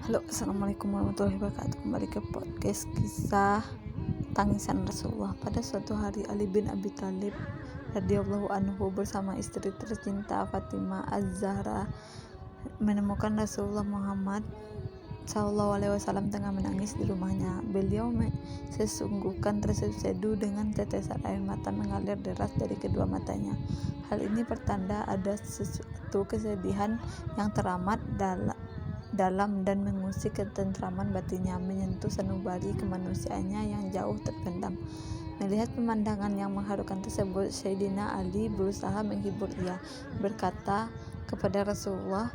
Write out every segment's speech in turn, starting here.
Halo, assalamualaikum warahmatullahi wabarakatuh. Kembali ke podcast kisah tangisan Rasulullah. Pada suatu hari, Ali bin Abi Thalib radhiyallahu anhu bersama istri tercinta Fatimah Az-Zahra menemukan Rasulullah Muhammad SAW tengah menangis di rumahnya. Beliau sesungguhnya terseduh dengan tetesan air mata mengalir deras dari kedua matanya. Hal ini pertanda ada sesuatu kesedihan yang teramat dalam dan mengusik ketentraman batinnya, menyentuh sanubari kemanusiaannya yang jauh terpendam. Melihat pemandangan yang mengharukan tersebut, Sayyidina Ali berusaha menghibur ia, berkata kepada Rasulullah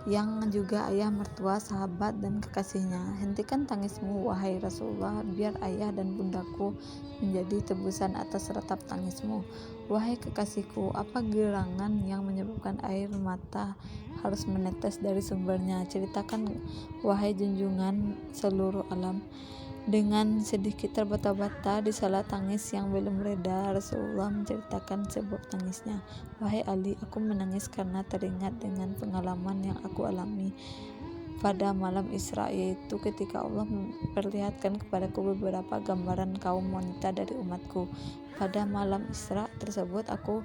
yang juga ayah mertua, sahabat dan kekasihnya, "Hentikan tangismu wahai Rasulullah, biar ayah dan bundaku menjadi tebusan atas ratap tangismu. Wahai kekasihku, apa gerangan yang menyebabkan air mata harus menetes dari sumbernya? Ceritakan wahai junjungan seluruh alam." Dengan sedikit terbata-bata di sela tangis yang belum reda, Rasulullah menceritakan sebab tangisnya. "Wahai Ali, aku menangis karena teringat dengan pengalaman yang aku alami pada malam Isra, yaitu ketika Allah memperlihatkan kepadaku beberapa gambaran kaum wanita dari umatku. Pada malam Isra tersebut aku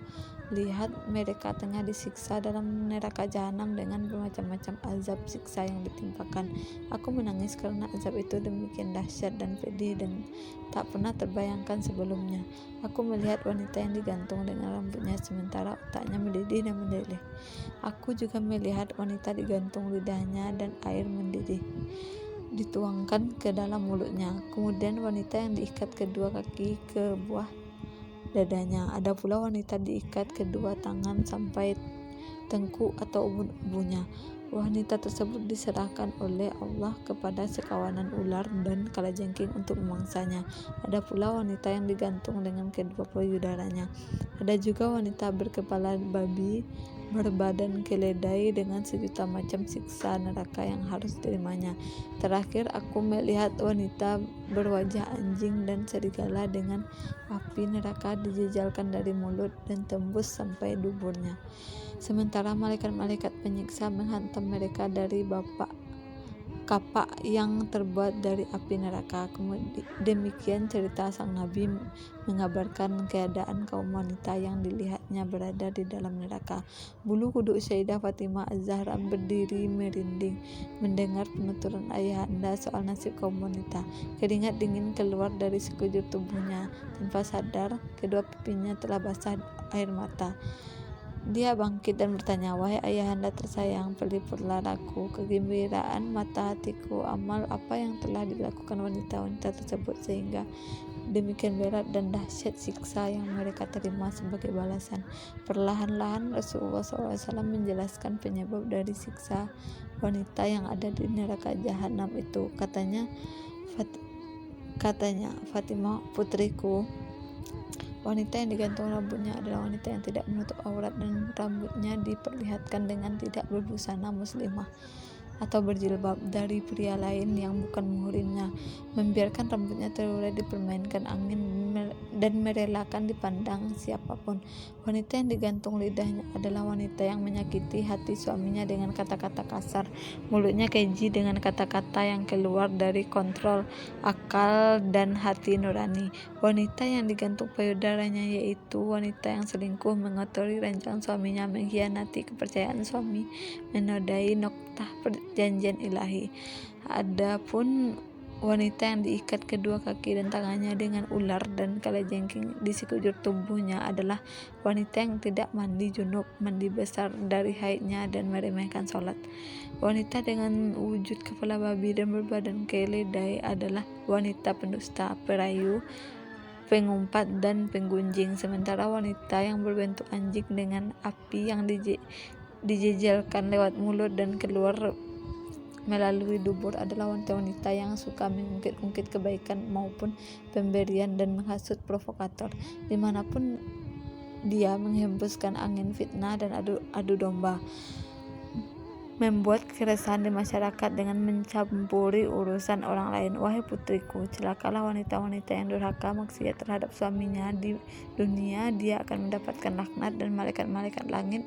lihat mereka tengah disiksa dalam neraka jahanam dengan bermacam-macam azab siksa yang ditimpakan. Aku menangis karena azab itu demikian dahsyat dan pedih dan tak pernah terbayangkan sebelumnya. Aku melihat wanita yang digantung dengan rambutnya sementara otaknya mendidih dan meleleh. Aku juga melihat wanita digantung lidahnya dan air mendidih dituangkan ke dalam mulutnya. Kemudian wanita yang diikat kedua kaki ke buah dadanya. Ada pula wanita diikat kedua tangan sampai tengkuk atau ubun-ubunnya. Wanita tersebut diserahkan oleh Allah kepada sekawanan ular dan kalajengking untuk memangsanya. Ada pula wanita yang digantung dengan kedua payudaranya. Ada juga wanita berkepala babi, berbadan keledai dengan sejuta macam siksa neraka yang harus diterimanya. Terakhir aku melihat wanita berwajah anjing dan serigala dengan api neraka dijejalkan dari mulut dan tembus sampai duburnya. Sementara malaikat-malaikat penyiksa menghantam mereka dari kapak yang terbuat dari api neraka. Demikian cerita sang Nabi mengabarkan keadaan kaum wanita yang dilihatnya berada di dalam neraka. Bulu kuduk Sayyidah Fatimah Az-Zahra berdiri merinding mendengar penuturan ayahanda soal nasib kaum wanita. Keringat dingin keluar dari sekujur tubuhnya. Tanpa sadar, kedua pipinya telah basah air mata. Dia bangkit dan bertanya, "Wahai ayahanda tersayang, pelipurlah aku kegembiraan mata hatiku. Amal apa yang telah dilakukan wanita-wanita tersebut sehingga demikian berat dan dahsyat siksa yang mereka terima sebagai balasan?" Perlahan-lahan Rasulullah SAW menjelaskan penyebab dari siksa wanita yang ada di neraka jahanam itu. Katanya, "Fatimah putriku, wanita yang digantung rambutnya adalah wanita yang tidak menutup aurat dan rambutnya diperlihatkan dengan tidak berbusana muslimah atau berjilbab dari pria lain yang bukan muhrimnya, membiarkan rambutnya terurai dipermainkan angin dan merelakan dipandang siapapun. Wanita yang digantung lidahnya adalah wanita yang menyakiti hati suaminya dengan kata-kata kasar, mulutnya keji dengan kata-kata yang keluar dari kontrol akal dan hati nurani. Wanita yang digantung payudaranya yaitu wanita yang selingkuh, mengotori rancangan suaminya, mengkhianati kepercayaan suami, menodai noktah perjanjian ilahi. Adapun wanita yang diikat kedua kaki dan tangannya dengan ular dan kalajengking di sekujur tubuhnya adalah wanita yang tidak mandi junub, mandi besar dari haidnya dan meremehkan sholat. Wanita dengan wujud kepala babi dan berbadan keledai adalah wanita pendusta, perayu, pengumpat dan penggunjing. Sementara wanita yang berbentuk anjing dengan api yang dijejelkan lewat mulut dan keluar melalui dubur adalah wanita-wanita yang suka mengungkit-ungkit kebaikan maupun pemberian dan menghasut provokator. Dimanapun dia menghembuskan angin fitnah dan adu domba, membuat keresahan di masyarakat dengan mencampuri urusan orang lain. Wahai putriku, celakalah wanita-wanita yang durhaka maksiat terhadap suaminya. Di dunia dia akan mendapatkan laknat dan malaikat-malaikat langit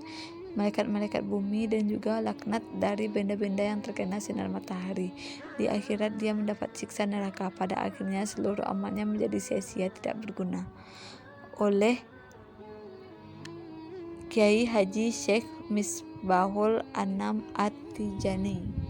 malaikat-malaikat bumi, dan juga laknat dari benda-benda yang terkena sinar matahari. Di akhirat dia mendapat siksa neraka. Pada akhirnya seluruh amalnya menjadi sia-sia, tidak berguna. Oleh Kiai Haji Syekh Misbahul Anam At-Tijani.